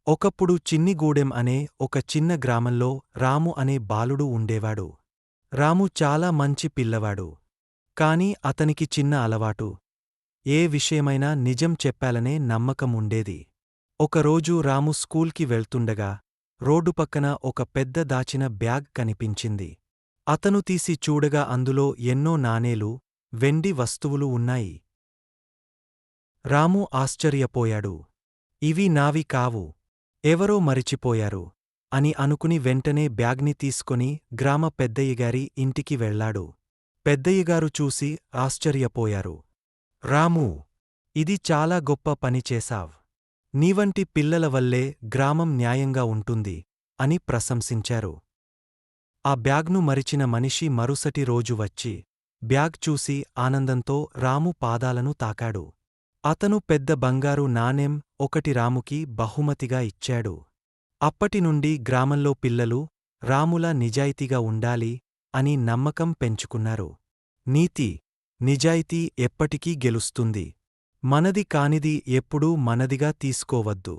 ఒకప్పుడు చిన్నిగూడెం అనే ఒక చిన్న గ్రామంలో రాము అనే బాలుడు ఉండేవాడు. రాము చాలా మంచి పిల్లవాడు. కాని అతనికి చిన్న అలవాటు. ఏ విషయమైనా నిజం చెప్పాలనే నమ్మకం ఉండేది. ఒకరోజు రాము స్కూల్కి వెళ్తుండగా రోడ్డు పక్కన ఒక పెద్ద దాచిన బ్యాగ్ కనిపించింది. అతను తీసి చూడగా అందులో ఎన్నో నాణేలు, వెండి వస్తువులు ఉన్నాయి. రాము ఆశ్చర్యపోయాడు. ఇవి నావి కావు. ఎవరో మరిచిపోయారు అని అనుకుని వెంటనే బ్యాగ్ని తీసుకొని గ్రామ పెద్దయ్యగారి ఇంటికి వెళ్లాడు. పెద్దయ్యగారు చూసి ఆశ్చర్యపోయారు. రామూ! ఇది చాలా గొప్ప పని చేశావ్. నీవంటి పిల్లల వల్లే గ్రామం న్యాయంగా ఉంటుంది అని ప్రశంసించారు. ఆ బ్యాగ్ను మరిచిన మనిషి మరుసటి రోజు వచ్చి బ్యాగ్ చూసి ఆనందంతో రాము పాదాలను తాకాడు. అతను పెద్ద బంగారు నాణెం ఒకటి రాముకి బహుమతిగా ఇచ్చాడు. అప్పటినుండి గ్రామంలో పిల్లలు రాములా నిజాయితీగా ఉండాలి అని నమ్మకం పెంచుకున్నారు. నీతి, నిజాయితీ ఎప్పటికీ గెలుస్తుంది. మనది కానిది ఎప్పుడూ మనదిగా తీసుకోవద్దు.